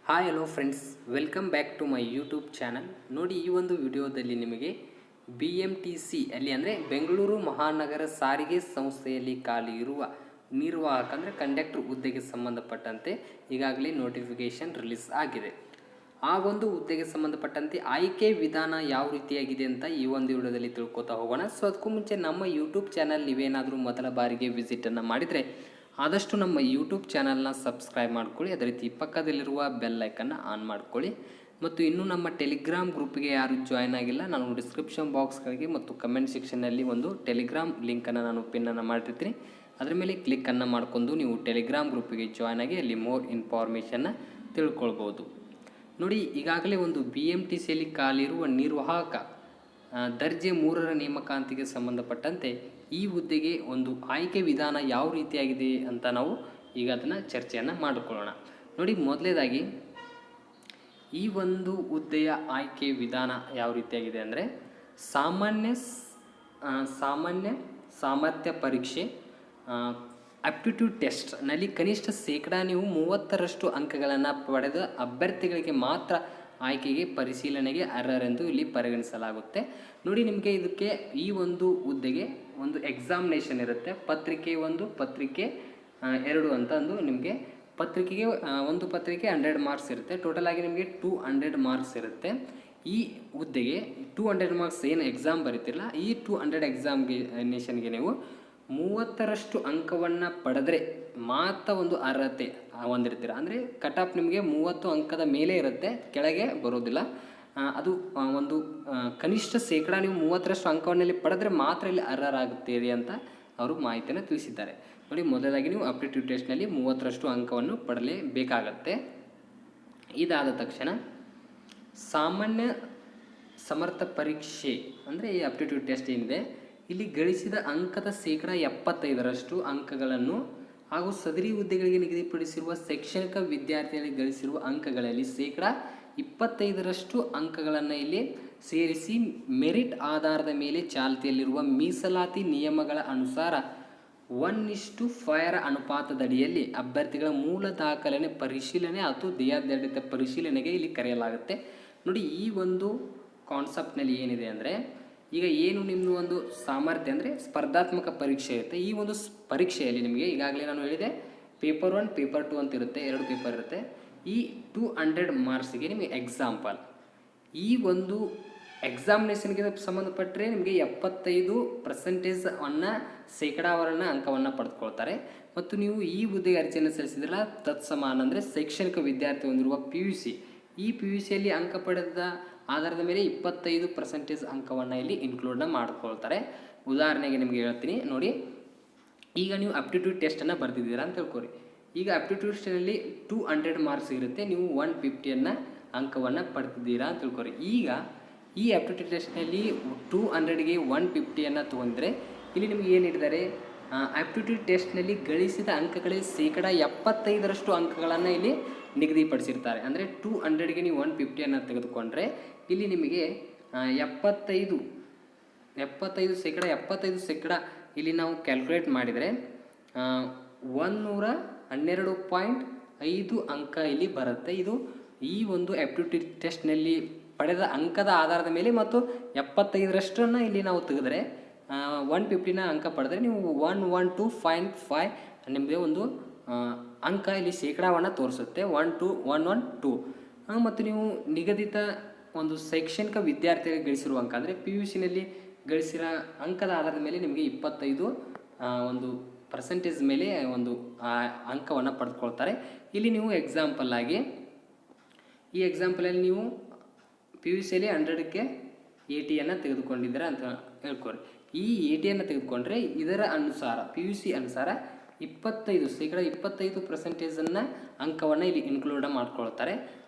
Hi hello friends, welcome back to my YouTube channel. ನೋಡಿ, ಈ ಒಂದು ವಿಡಿಯೋದಲ್ಲಿ ನಿಮಗೆ BMTC ಅಲ್ಲಿ ಅಂದರೆ ಬೆಂಗಳೂರು ಮಹಾನಗರ ಸಾರಿಗೆ ಸಂಸ್ಥೆಯಲ್ಲಿ ಖಾಲಿ ಇರುವ ನಿರ್ವಾಹಕ ಅಂದರೆ ಕಂಡಕ್ಟರ್ ಹುದ್ದೆಗೆ ಸಂಬಂಧಪಟ್ಟಂತೆ ಈಗಾಗಲೇ ನೋಟಿಫಿಕೇಷನ್ ರಿಲೀಸ್ ಆಗಿದೆ. ಆ ಒಂದು ಹುದ್ದೆಗೆ ಸಂಬಂಧಪಟ್ಟಂತೆ ಆಯ್ಕೆ ವಿಧಾನ ಯಾವ ರೀತಿಯಾಗಿದೆ ಅಂತ ಈ ಒಂದು ವಿಡಿಯೋದಲ್ಲಿ ತಿಳ್ಕೊತಾ ಹೋಗೋಣ. ಸೊ ಅದಕ್ಕೂ ಮುಂಚೆ ನಮ್ಮ ಯೂಟ್ಯೂಬ್ ಚಾನಲ್ ನೀವೇನಾದರೂ ಮೊದಲ ಬಾರಿಗೆ ವಿಸಿಟನ್ನು ಮಾಡಿದರೆ ಆದಷ್ಟು ನಮ್ಮ ಯೂಟ್ಯೂಬ್ ಚಾನಲ್ನ ಸಬ್ಸ್ಕ್ರೈಬ್ ಮಾಡ್ಕೊಳ್ಳಿ. ಅದೇ ರೀತಿ ಪಕ್ಕದಲ್ಲಿರುವ ಬೆಲ್ ಐಕನ್ನ ಆನ್ ಮಾಡ್ಕೊಳ್ಳಿ. ಮತ್ತು ಇನ್ನೂ ನಮ್ಮ ಟೆಲಿಗ್ರಾಮ್ ಗ್ರೂಪ್ಗೆ ಯಾರು ಜಾಯ್ನ್ ಆಗಿಲ್ಲ, ನಾನು ಡಿಸ್ಕ್ರಿಪ್ಷನ್ ಬಾಕ್ಸ್ಗಳಿಗೆ ಮತ್ತು ಕಮೆಂಟ್ ಸೆಕ್ಷನ್ನಲ್ಲಿ ಒಂದು ಟೆಲಿಗ್ರಾಮ್ ಲಿಂಕನ್ನು ನಾನು ಪಿನ್ನನ್ನು ಮಾಡಿರ್ತೀನಿ. ಅದರ ಮೇಲೆ ಕ್ಲಿಕ್ಕನ್ನು ಮಾಡಿಕೊಂಡು ನೀವು ಟೆಲಿಗ್ರಾಮ್ ಗ್ರೂಪಿಗೆ ಜಾಯ್ನ್ ಆಗಿ ಅಲ್ಲಿ ಮೋರ್ ಇನ್ಫಾರ್ಮೇಷನ್ನ ತಿಳ್ಕೊಳ್ಬೋದು. ನೋಡಿ, ಈಗಾಗಲೇ ಒಂದು BMTCಯಲ್ಲಿ ಖಾಲಿರುವ ನಿರ್ವಾಹಕ ದರ್ಜೆ 3ರ ನೇಮಕಾತಿಗೆ ಸಂಬಂಧಪಟ್ಟಂತೆ ಈ ಹುದ್ದೆಗೆ ಒಂದು ಆಯ್ಕೆ ವಿಧಾನ ಯಾವ ರೀತಿಯಾಗಿದೆ ಅಂತ ನಾವು ಈಗ ಅದನ್ನು ಚರ್ಚೆಯನ್ನು ಮಾಡಿಕೊಳ್ಳೋಣ. ನೋಡಿ, ಮೊದಲನೇದಾಗಿ ಈ ಒಂದು ಹುದ್ದೆಯ ಆಯ್ಕೆ ವಿಧಾನ ಯಾವ ರೀತಿಯಾಗಿದೆ ಅಂದರೆ ಸಾಮಾನ್ಯ ಸಾಮರ್ಥ್ಯ ಪರೀಕ್ಷೆ ಆಪ್ಟಿಟ್ಯೂಡ್ ಟೆಸ್ಟ್ನಲ್ಲಿ ಕನಿಷ್ಠ ಶೇಕಡ ನೀವು 30ರಷ್ಟು ಅಂಕಗಳನ್ನು ಪಡೆದ ಅಭ್ಯರ್ಥಿಗಳಿಗೆ ಮಾತ್ರ ಆಯ್ಕೆಗೆ ಪರಿಶೀಲನೆಗೆ ಅರ್ಹರೆಂದು ಇಲ್ಲಿ ಪರಿಗಣಿಸಲಾಗುತ್ತೆ. ನೋಡಿ, ನಿಮಗೆ ಇದಕ್ಕೆ ಈ ಒಂದು ಹುದ್ದೆಗೆ ಒಂದು ಎಕ್ಸಾಮಿನೇಷನ್ ಇರುತ್ತೆ. ಪತ್ರಿಕೆ 1, ಪತ್ರಿಕೆ 2 ಅಂತ ಅಂದು ನಿಮಗೆ ಪತ್ರಿಕೆಗೆ ಒಂದು ಪತ್ರಿಕೆ 100 ಮಾರ್ಕ್ಸ್ ಇರುತ್ತೆ. ಟೋಟಲ್ ಆಗಿ ನಿಮಗೆ 200 ಮಾರ್ಕ್ಸ್ ಇರುತ್ತೆ. ಈ ಹುದ್ದೆಗೆ 200 ಮಾರ್ಕ್ಸ್ ಏನು ಎಕ್ಸಾಮ್ ಬರೀತಿರಲ್ಲ, ಈ 200 ಎಕ್ಸಾಮಿನೇಷನ್ಗೆ ನೀವು 30ರಷ್ಟು ಅಂಕವನ್ನು ಪಡೆದ್ರೆ ಮಾತ್ರ ಒಂದು ಅರ್ಹತೆ ಹೊಂದಿರ್ತೀರ. ಅಂದರೆ ಕಟ್ ಆಫ್ ನಿಮಗೆ 30 ಅಂಕದ ಮೇಲೆ ಇರುತ್ತೆ, ಕೆಳಗೆ ಬರೋದಿಲ್ಲ. ಅದು ಒಂದು ಕನಿಷ್ಠ ಶೇಕಡ ನೀವು 30ರಷ್ಟು ಅಂಕವನ್ನಲ್ಲಿ ಪಡೆದ್ರೆ ಮಾತ್ರ ಇಲ್ಲಿ ಅರ್ಹರಾಗುತ್ತೀರಿ ಅಂತ ಅವರು ಮಾಹಿತಿಯನ್ನು ತಿಳಿಸಿದ್ದಾರೆ. ನೋಡಿ, ಮೊದಲಾಗಿ ನೀವು ಆಪ್ಟಿಟ್ಯೂಡ್ ಟೆಸ್ಟ್ನಲ್ಲಿ 30ರಷ್ಟು ಅಂಕವನ್ನು ಪಡಲೇಬೇಕಾಗತ್ತೆ. ಇದಾದ ತಕ್ಷಣ ಸಾಮಾನ್ಯ ಸಮರ್ಥ ಪರೀಕ್ಷೆ ಅಂದರೆ ಈ ಆಪ್ಟಿಟ್ಯೂಡ್ ಟೆಸ್ಟ್ ಏನಿದೆ, ಇಲ್ಲಿ ಗಳಿಸಿದ ಅಂಕದ ಶೇಕಡ 75ರಷ್ಟು ಅಂಕಗಳನ್ನು ಹಾಗೂ ಸದರಿ ಹುದ್ದೆಗಳಿಗೆ ನಿಗದಿಪಡಿಸಿರುವ ಶೈಕ್ಷಣಿಕ ವಿದ್ಯಾರ್ಥಿಗಳಿಗೆ ಗಳಿಸಿರುವ ಅಂಕಗಳಲ್ಲಿ ಶೇಕಡ 25ರಷ್ಟು ಅಂಕಗಳನ್ನು ಇಲ್ಲಿ ಸೇರಿಸಿ ಮೆರಿಟ್ ಆಧಾರದ ಮೇಲೆ ಚಾಲ್ತಿಯಲ್ಲಿರುವ ಮೀಸಲಾತಿ ನಿಯಮಗಳ ಅನುಸಾರ 1:5 ಅನುಪಾತದಡಿಯಲ್ಲಿ ಅಭ್ಯರ್ಥಿಗಳ ಮೂಲ ದಾಖಲೆ ಪರಿಶೀಲನೆ ಅಥವಾ ದೇಹಾದ್ಯಡಿತ ಪರಿಶೀಲನೆಗೆ ಇಲ್ಲಿ ಕರೆಯಲಾಗುತ್ತೆ. ನೋಡಿ, ಈ ಒಂದು ಕಾನ್ಸೆಪ್ಟ್ನಲ್ಲಿ ಏನಿದೆ ಅಂದರೆ, ಈಗ ಏನು ನಿಮ್ಮದು ಒಂದು ಸಾಮರ್ಥ್ಯ ಅಂದರೆ ಸ್ಪರ್ಧಾತ್ಮಕ ಪರೀಕ್ಷೆ ಇರುತ್ತೆ. ಈ ಒಂದು ಪರೀಕ್ಷೆಯಲ್ಲಿ ನಿಮಗೆ ಈಗಾಗಲೇ ನಾನು ಹೇಳಿದೆ ಪೇಪರ್ 1, ಪೇಪರ್ 2 ಅಂತ ಇರುತ್ತೆ, 2 ಪೇಪರ್ ಇರುತ್ತೆ. ಈ 200 ಮಾರ್ಕ್ಸಿಗೆ ನಿಮಗೆ ಎಕ್ಸಾಂಪಲ್ ಈ ಒಂದು ಎಕ್ಸಾಮಿನೇಷನ್ಗೆ ಸಂಬಂಧಪಟ್ಟರೆ ನಿಮಗೆ 75% ಶೇಕಡಾವರನ್ನ ಅಂಕವನ್ನು ಪಡೆದುಕೊಳ್ತಾರೆ. ಮತ್ತು ನೀವು ಈ ಹುದ್ದೆಗೆ ಅರ್ಜಿಯನ್ನು ಸಲ್ಲಿಸಿದ್ರಲ್ಲ, ತತ್ಸಮಾನ ಅಂದರೆ ಶೈಕ್ಷಣಿಕ ವಿದ್ಯಾರ್ಥಿ ಹೊಂದಿರುವ PUC, ಈ PUCಯಲ್ಲಿ ಅಂಕ ಪಡೆದ ಆಧಾರದ ಮೇಲೆ 25% ಅಂಕವನ್ನು ಇಲ್ಲಿ ಇನ್ಕ್ಲೂಡ್ನ ಮಾಡ್ಕೊಳ್ತಾರೆ. ಉದಾಹರಣೆಗೆ ನಿಮಗೆ ಹೇಳ್ತೀನಿ ನೋಡಿ, ಈಗ ನೀವು ಆಪ್ಟಿಟ್ಯೂಡ್ ಟೆಸ್ಟನ್ನು ಬರೆದಿದ್ದೀರಾ ಅಂತ ತಿಳ್ಕೊರಿ. ಈಗ ಆಪ್ಟಿಟ್ಯೂಡ್ ಟೆಸ್ಟಲ್ಲಿ 200 ಮಾರ್ಕ್ಸ್ ಇರುತ್ತೆ, ನೀವು 150 ಅಂಕವನ್ನು ಪಡೆದಿದ್ದೀರಾ ಅಂತ ತಿಳ್ಕೊರಿ. ಈಗ ಈ ಆಪ್ಟಿಟ್ಯೂಡ್ ಟೆಸ್ಟ್ನಲ್ಲಿ 200ಗೆ 150 ತೊಗೊಂಡ್ರೆ ಇಲ್ಲಿ ನಿಮಗೆ ಏನು ನೀಡಿದ್ದಾರೆ, ಆಪ್ಟಿಟ್ಯೂಡ್ ಟೆಸ್ಟ್ನಲ್ಲಿ ಗಳಿಸಿದ ಅಂಕಗಳಿಗೆ ಶೇಕಡ 75ರಷ್ಟು ಅಂಕಗಳನ್ನು ಇಲ್ಲಿ ನಿಗದಿಪಡಿಸಿರ್ತಾರೆ. ಅಂದರೆ 200ಗೆ ನೀವು 150 ತೆಗೆದುಕೊಂಡ್ರೆ ಇಲ್ಲಿ ನಿಮಗೆ 75% ಇಲ್ಲಿ ನಾವು ಕ್ಯಾಲ್ಕುಲೇಟ್ ಮಾಡಿದರೆ 112.5 ಅಂಕ ಇಲ್ಲಿ ಬರುತ್ತೆ. ಇದು ಈ ಒಂದು ಆಪ್ಟಿಟ್ಯೂಡ್ ಟೆಸ್ಟ್ನಲ್ಲಿ ಪಡೆದ ಅಂಕದ ಆಧಾರದ ಮೇಲೆ ಮತ್ತು 75ರಷ್ಟನ್ನು ಇಲ್ಲಿ ನಾವು ತೆಗೆದರೆ 150 ಅಂಕ ಪಡೆದರೆ ನೀವು 112.5 ನಿಮಗೆ ಒಂದು ಅಂಕ ಇಲ್ಲಿ ಶೇಕಡಾವನ್ನು ತೋರಿಸುತ್ತೆ. 112 ಮತ್ತು ನೀವು ನಿಗದಿತ ಒಂದು ಶೈಕ್ಷಣಿಕ ವಿದ್ಯಾರ್ಥಿಗಳಿಗೆ ಗಳಿಸಿರುವ ಅಂಕ ಅಂದರೆ PUCನಲ್ಲಿ ಗಳಿಸಿರೋ ಅಂಕದ ಆಧಾರದ ಮೇಲೆ ನಿಮಗೆ 25 ಒಂದು ಪರ್ಸೆಂಟೇಜ್ ಮೇಲೆ ಒಂದು ಅಂಕವನ್ನು ಪಡೆದುಕೊಳ್ತಾರೆ. ಇಲ್ಲಿ ನೀವು ಎಕ್ಸಾಂಪಲ್ ಆಗಿ ಈ ಎಕ್ಸಾಂಪಲಲ್ಲಿ ನೀವು PUCಯಲ್ಲಿ 100ಕ್ಕೆ 80 ತೆಗೆದುಕೊಂಡಿದ್ದೀರಾ ಅಂತ ಹೇಳ್ಕೊರಿ. ಈ 80 ತೆಗೆದುಕೊಂಡ್ರೆ ಇದರ ಅನುಸಾರ PUC ಅನುಸಾರ 25% ಅಂಕವನ್ನು ಇಲ್ಲಿ ಇನ್ಕ್ಲೂಡ್ ಮಾಡ್ಕೊಳ್ತಾರೆ.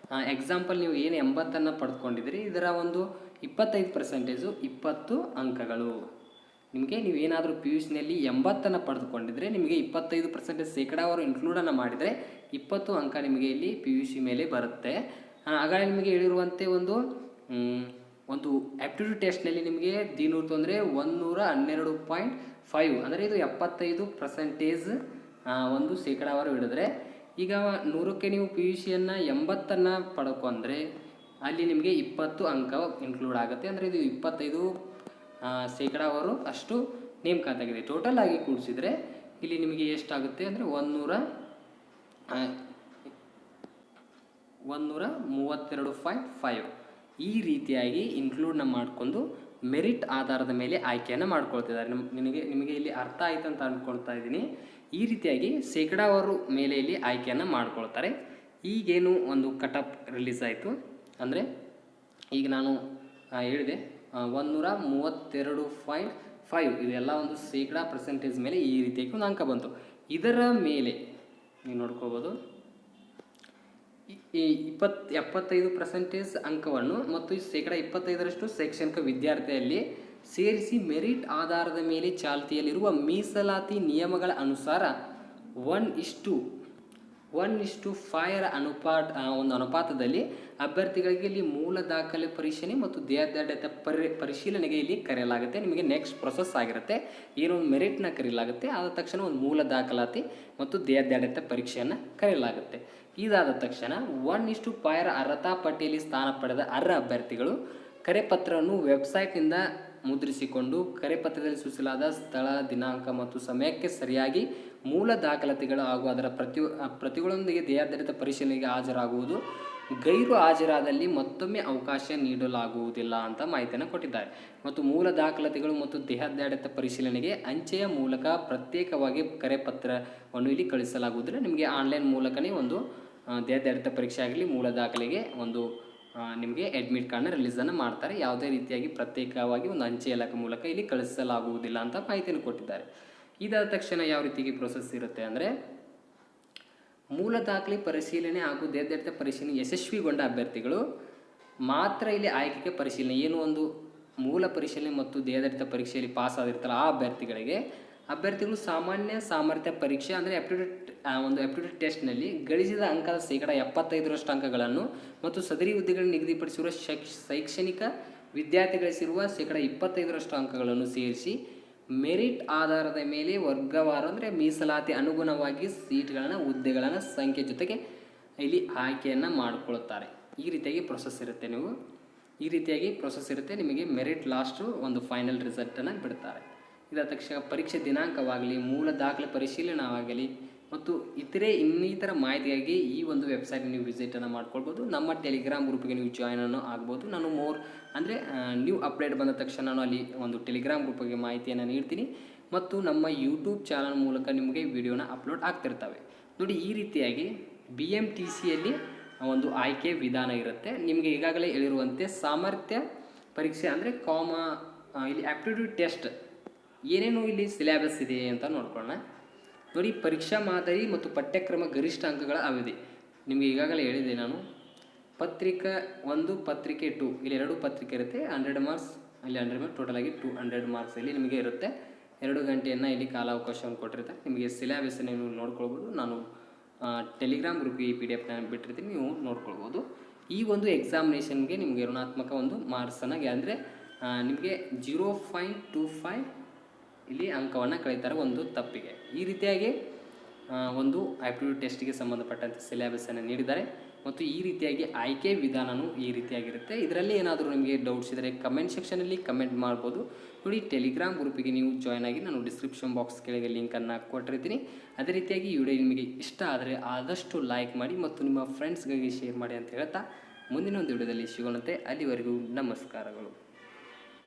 ಎಕ್ಸಾಂಪಲ್ ನೀವು ಏನು 80 ಪಡೆದುಕೊಂಡಿದ್ದೀರಿ, ಇದರ ಒಂದು 25% 20 ಅಂಕಗಳು. ನಿಮಗೆ ನೀವೇನಾದರೂ PUCನಲ್ಲಿ 80 ಪಡೆದುಕೊಂಡಿದ್ರೆ ನಿಮಗೆ 25% ಶೇಕಡಾವರು ಇನ್ಕ್ಲೂಡನ್ನು ಮಾಡಿದರೆ 20 ಅಂಕ ನಿಮಗೆ ಇಲ್ಲಿ PUC ಮೇಲೆ ಬರುತ್ತೆ. ಹಾಗಾಗಿ ನಿಮಗೆ ಹೇಳಿರುವಂತೆ ಒಂದು ಆಪ್ಟಿಟ್ಯೂಡ್ ಟೆಸ್ಟ್ನಲ್ಲಿ ನಿಮಗೆ ದಿನೂರು ತೊಂದರೆ 112.5 ಅಂದರೆ ಇದು 75% ಒಂದು ಶೇಕಡಾವಾರು ಹಿಡಿದ್ರೆ ಈಗ 100ಕ್ಕೆ ನೀವು ಪಿ ಯು ಸಿಯನ್ನು 80ನ್ನು ಪಡ್ಕೊಂಡ್ರೆ ಅಲ್ಲಿ ನಿಮಗೆ 20 ಅಂಕ ಇನ್ಕ್ಲೂಡ್ ಆಗುತ್ತೆ. ಅಂದರೆ ಇದು 25 ಶೇಕಡಾವರು ಅಷ್ಟು ನೇಮಕಾತಿ ಆಗಿದೆ. ಟೋಟಲ್ ಆಗಿ ಕೂಡಿಸಿದರೆ ಇಲ್ಲಿ ನಿಮಗೆ ಎಷ್ಟಾಗುತ್ತೆ ಅಂದರೆ 132.5 ಈ ರೀತಿಯಾಗಿ ಇನ್ಕ್ಲೂಡ್ನ ಮಾಡಿಕೊಂಡು ಮೆರಿಟ್ ಆಧಾರದ ಮೇಲೆ ಆಯ್ಕೆಯನ್ನು ಮಾಡ್ಕೊಳ್ತಿದ್ದಾರೆ. ನಿಮಗೆ ಇಲ್ಲಿ ಅರ್ಥ ಆಯ್ತು ಅಂತ ಅಂದ್ಕೊಳ್ತಾ ಇದ್ದೀನಿ. ಈ ರೀತಿಯಾಗಿ ಶೇಕಡಾವಾರು ಮೇಲೆ ಇಲ್ಲಿ ಆಯ್ಕೆಯನ್ನು ಮಾಡ್ಕೊಳ್ತಾರೆ. ಈಗೇನು ಒಂದು ಕಟಪ್ ರಿಲೀಸ್ ಆಯಿತು ಅಂದರೆ ಈಗ ನಾನು ಹೇಳಿದೆ 132.5 ಇದೆಲ್ಲ ಒಂದು ಶೇಕಡಾ ಪರ್ಸೆಂಟೇಜ್ ಮೇಲೆ ಈ ರೀತಿಯಾಗಿ ಒಂದು ಅಂಕ ಬಂತು. ಇದರ ಮೇಲೆ ನೀವು ನೋಡ್ಕೋಬೋದು ಈ 75% ಅಂಕವನ್ನು ಮತ್ತು ಶೇಕಡಾ 25ರಷ್ಟು ಶೈಕ್ಷಣಿಕ ವಿದ್ಯಾರ್ಥಿಯಲ್ಲಿ ಸೇರಿಸಿ ಮೆರಿಟ್ ಆಧಾರದ ಮೇಲೆ ಚಾಲ್ತಿಯಲ್ಲಿರುವ ಮೀಸಲಾತಿ ನಿಯಮಗಳ ಅನುಸಾರ 1:5 ಒಂದು ಅನುಪಾತದಲ್ಲಿ ಅಭ್ಯರ್ಥಿಗಳಿಗೆ ಇಲ್ಲಿ ಮೂಲ ದಾಖಲೆ ಪರಿಶೀಲನೆ ಮತ್ತು ದೇಹದಾಢ್ಯತೆ ಪರಿಶೀಲನೆಗೆ ಇಲ್ಲಿ ಕರೆಯಲಾಗುತ್ತೆ. ನಿಮಗೆ ನೆಕ್ಸ್ಟ್ ಪ್ರೊಸೆಸ್ ಆಗಿರುತ್ತೆ. ಏನೋ ಒಂದು ಮೆರಿಟ್ನ ಕರೆಯಲಾಗುತ್ತೆ. ಆದ ತಕ್ಷಣ ಒಂದು ಮೂಲ ದಾಖಲಾತಿ ಮತ್ತು ದೇಹದಾಢ್ಯತೆ ಪರೀಕ್ಷೆಯನ್ನು ಕರೆಯಲಾಗುತ್ತೆ. ಇದಾದ ತಕ್ಷಣ 1:5 ಅರ್ಹತಾ ಪಟ್ಟಿಯಲ್ಲಿ ಸ್ಥಾನ ಪಡೆದ ಅರ್ಹ ಅಭ್ಯರ್ಥಿಗಳು ಕರೆಪತ್ರವನ್ನು ವೆಬ್ಸೈಟ್ನಿಂದ ಮುದ್ರಿಸಿಕೊಂಡು ಕರೆಪತ್ರದಲ್ಲಿ ಸೂಚಿಸಲಾದ ಸ್ಥಳ, ದಿನಾಂಕ ಮತ್ತು ಸಮಯಕ್ಕೆ ಸರಿಯಾಗಿ ಮೂಲ ದಾಖಲಾತಿಗಳು ಹಾಗೂ ಅದರ ಪ್ರತಿಗಳೊಂದಿಗೆ ದೇಹದಾಢ್ಯತೆ ಪರಿಶೀಲನೆಗೆ ಹಾಜರಾಗುವುದು. ಗೈರು ಹಾಜರಾದಲ್ಲಿ ಮತ್ತೊಮ್ಮೆ ಅವಕಾಶ ನೀಡಲಾಗುವುದಿಲ್ಲ ಅಂತ ಮಾಹಿತಿಯನ್ನು ಕೊಟ್ಟಿದ್ದಾರೆ. ಮತ್ತು ಮೂಲ ದಾಖಲಾತಿಗಳು ಮತ್ತು ದೇಹದಾಢ್ಯತೆ ಪರಿಶೀಲನೆಗೆ ಅಂಚೆಯ ಮೂಲಕ ಪ್ರತ್ಯೇಕವಾಗಿ ಕರೆಪತ್ರವನ್ನು ಇಲ್ಲಿ ಕಳಿಸಲಾಗುವುದಿಲ್ಲ. ನಿಮಗೆ ಆನ್ಲೈನ್ ಮೂಲಕನೇ ಒಂದು ದೇಹದಾಢ್ಯತೆ ಪರೀಕ್ಷೆ ಆಗಲಿ ಮೂಲ ದಾಖಲೆಗೆ ಒಂದು ನಿಮಗೆ ಅಡ್ಮಿಟ್ ಕಾರ್ಡ್ನ ರಿಲೀಸನ್ನು ಮಾಡ್ತಾರೆ. ಯಾವುದೇ ರೀತಿಯಾಗಿ ಪ್ರತ್ಯೇಕವಾಗಿ ಒಂದು ಅಂಚೆ ಇಲಾಖೆ ಮೂಲಕ ಇಲ್ಲಿ ಕಳಿಸಲಾಗುವುದಿಲ್ಲ ಅಂತ ಮಾಹಿತಿಯನ್ನು ಕೊಟ್ಟಿದ್ದಾರೆ. ಇದಾದ ತಕ್ಷಣ ಯಾವ ರೀತಿಯಾಗಿ ಪ್ರೊಸೆಸ್ ಇರುತ್ತೆ ಅಂದರೆ ಮೂಲ ದಾಖಲೆ ಪರಿಶೀಲನೆ ಹಾಗೂ ದೇಹದಾಢ್ಯತೆ ಪರಿಶೀಲನೆ ಯಶಸ್ವಿಗೊಂಡ ಅಭ್ಯರ್ಥಿಗಳು ಮಾತ್ರ ಇಲ್ಲಿ ಆಯ್ಕೆಗೆ ಪರಿಶೀಲನೆ ಏನು ಒಂದು ಮೂಲ ಪರಿಶೀಲನೆ ಮತ್ತು ದೇಹದಾಢ್ಯತೆ ಪರೀಕ್ಷೆಯಲ್ಲಿ ಪಾಸ್ ಆಗಿರ್ತಾರಲ್ಲ ಆ ಅಭ್ಯರ್ಥಿಗಳು ಸಾಮಾನ್ಯ ಸಾಮರ್ಥ್ಯ ಪರೀಕ್ಷೆ ಅಂದರೆ ಆಪ್ಟಿಟ್ಯೂಡ್ ಟೆಸ್ಟ್ನಲ್ಲಿ ಗಳಿಸಿದ ಅಂಕದ ಶೇಕಡಾ 75ರಷ್ಟು ಅಂಕಗಳನ್ನು ಮತ್ತು ಸದರಿ ಹುದ್ದೆಗಳನ್ನು ನಿಗದಿಪಡಿಸಿರುವ ಶೈಕ್ಷಣಿಕ ವಿದ್ಯಾರ್ಥಿ ಗಳಿಸಿರುವ ಶೇಕಡಾ 25ರಷ್ಟು ಅಂಕಗಳನ್ನು ಸೇರಿಸಿ ಮೆರಿಟ್ ಆಧಾರದ ಮೇಲೆ ವರ್ಗವಾರ ಅಂದರೆ ಮೀಸಲಾತಿ ಅನುಗುಣವಾಗಿ ಸೀಟ್ಗಳನ್ನು ಹುದ್ದೆಗಳನ್ನು ಸಂಖ್ಯೆ ಜೊತೆಗೆ ಇಲ್ಲಿ ಆಯ್ಕೆಯನ್ನು ಮಾಡಿಕೊಳ್ಳುತ್ತಾರೆ. ಈ ರೀತಿಯಾಗಿ ಪ್ರೊಸೆಸ್ ಇರುತ್ತೆ. ನಿಮಗೆ ಮೆರಿಟ್ ಲಾಸ್ಟು ಒಂದು ಫೈನಲ್ ರಿಸಲ್ಟನ್ನು ಬಿಡ್ತಾರೆ. ಇದಾದ ತಕ್ಷಣ ಪರೀಕ್ಷೆ ದಿನಾಂಕವಾಗಲಿ ಮೂಲ ದಾಖಲೆ ಪರಿಶೀಲನೆ ಆಗಲಿ ಮತ್ತು ಇನ್ನಿತರ ಮಾಹಿತಿಗಾಗಿ ಈ ಒಂದು ವೆಬ್ಸೈಟ್ ನೀವು ವಿಸಿಟನ್ನು ಮಾಡ್ಕೊಳ್ಬೋದು. ನಮ್ಮ ಟೆಲಿಗ್ರಾಮ್ ಗ್ರೂಪಿಗೆ ನೀವು ಜಾಯ್ನನ್ನು ಆಗ್ಬೋದು. ನಾನು ನ್ಯೂ ಅಪ್ಡೇಟ್ ಬಂದ ತಕ್ಷಣ ನಾನು ಅಲ್ಲಿ ಒಂದು ಟೆಲಿಗ್ರಾಮ್ ಗ್ರೂಪಿಗೆ ಮಾಹಿತಿಯನ್ನು ನೀಡ್ತೀನಿ ಮತ್ತು ನಮ್ಮ ಯೂಟ್ಯೂಬ್ ಚಾನಲ್ ಮೂಲಕ ನಿಮಗೆ ವಿಡಿಯೋನ ಅಪ್ಲೋಡ್ ಆಗ್ತಿರ್ತವೆ. ನೋಡಿ, ಈ ರೀತಿಯಾಗಿ BMTCಯಲ್ಲಿ ಒಂದು ಆಯ್ಕೆ ವಿಧಾನ ಇರುತ್ತೆ. ನಿಮಗೆ ಈಗಾಗಲೇ ಹೇಳಿರುವಂತೆ ಸಾಮರ್ಥ್ಯ ಪರೀಕ್ಷೆ ಅಂದರೆ ಇಲ್ಲಿ ಆಪ್ಟಿಟ್ಯೂಡ್ ಟೆಸ್ಟ್ ಏನೇನು ಇಲ್ಲಿ ಸಿಲೆಬಸ್ ಇದೆ ಅಂತ ನೋಡ್ಕೊಳ್ಳೋಣ. ನೋಡಿ, ಪರೀಕ್ಷಾ ಮಾದರಿ ಮತ್ತು ಪಠ್ಯಕ್ರಮ ಗರಿಷ್ಠ ಅಂಕಗಳ ಅವಧಿ ನಿಮಗೆ ಈಗಾಗಲೇ ಹೇಳಿದೆ ನಾನು. ಪತ್ರಿಕೆ 1 ಪತ್ರಿಕೆ 2 ಇಲ್ಲಿ 2 ಪತ್ರಿಕೆ ಇರುತ್ತೆ. 100 ಮಾರ್ಕ್ಸ್ ಇಲ್ಲಿ 100 ಮಾರ್ಕ್ಸ್ ಟೋಟಲ್ ಆಗಿ 200 ಮಾರ್ಕ್ಸ್ ಇಲ್ಲಿ ನಿಮಗೆ ಇರುತ್ತೆ. 2 ಗಂಟೆಯನ್ನು ಇಲ್ಲಿ ಕಾಲಾವಕಾಶವನ್ನು ಕೊಟ್ಟಿರ್ತಾರೆ. ನಿಮಗೆ ಸಿಲೆಬಸ್ಸನ್ನು ನೀವು ನೋಡ್ಕೊಳ್ಬೋದು. ನಾನು ಟೆಲಿಗ್ರಾಮ್ ಗ್ರೂಪ್ಗೆ ಈ PDF ಬಿಟ್ಟಿರ್ತೀನಿ, ನೀವು ನೋಡ್ಕೊಳ್ಬೋದು. ಈ ಒಂದು ಎಕ್ಸಾಮಿನೇಷನ್ಗೆ ನಿಮಗೆ ಋಣಾತ್ಮಕ ಒಂದು ಮಾರ್ಕ್ಸನ್ನು ಅಂದರೆ ನಿಮಗೆ 0.25 ಇಲ್ಲಿ ಅಂಕವನ್ನು ಕಳೀತಾರೆ ಒಂದು ತಪ್ಪಿಗೆ. ಈ ರೀತಿಯಾಗಿ ಒಂದು ಆಪ್ಟಿಟ್ಯೂಡ್ ಟೆಸ್ಟ್ಗೆ ಸಂಬಂಧಪಟ್ಟಂತೆ ಸಿಲೆಬಸ್ಸನ್ನು ನೀಡಿದ್ದಾರೆ ಮತ್ತು ಈ ರೀತಿಯಾಗಿ ಆಯ್ಕೆ ವಿಧಾನವೂ ಈ ರೀತಿಯಾಗಿರುತ್ತೆ. ಇದರಲ್ಲಿ ಏನಾದರೂ ನಿಮಗೆ ಡೌಟ್ಸ್ ಇದ್ದರೆ ಕಮೆಂಟ್ ಸೆಕ್ಷನಲ್ಲಿ ಕಮೆಂಟ್ ಮಾಡ್ಬೋದು. ನೋಡಿ, ಟೆಲಿಗ್ರಾಮ್ ಗ್ರೂಪಿಗೆ ನೀವು ಜಾಯ್ನ್ ಆಗಿ ನಾನು ಡಿಸ್ಕ್ರಿಪ್ಷನ್ ಬಾಕ್ಸ್ ಕೆಳಗೆ ಲಿಂಕನ್ನು ಕೊಟ್ಟಿರ್ತೀನಿ. ಅದೇ ರೀತಿಯಾಗಿ ಈ ವಿಡಿಯೋ ನಿಮಗೆ ಇಷ್ಟ ಆದರೆ ಆದಷ್ಟು ಲೈಕ್ ಮಾಡಿ ಮತ್ತು ನಿಮ್ಮ ಫ್ರೆಂಡ್ಸ್ಗಳಿಗೆ ಶೇರ್ ಮಾಡಿ ಅಂತ ಹೇಳ್ತಾ ಮುಂದಿನ ಒಂದು ವಿಡಿಯೋದಲ್ಲಿ ಸಿಗೋಣಂತೆ. ಅಲ್ಲಿವರೆಗೂ ನಮಸ್ಕಾರಗಳು.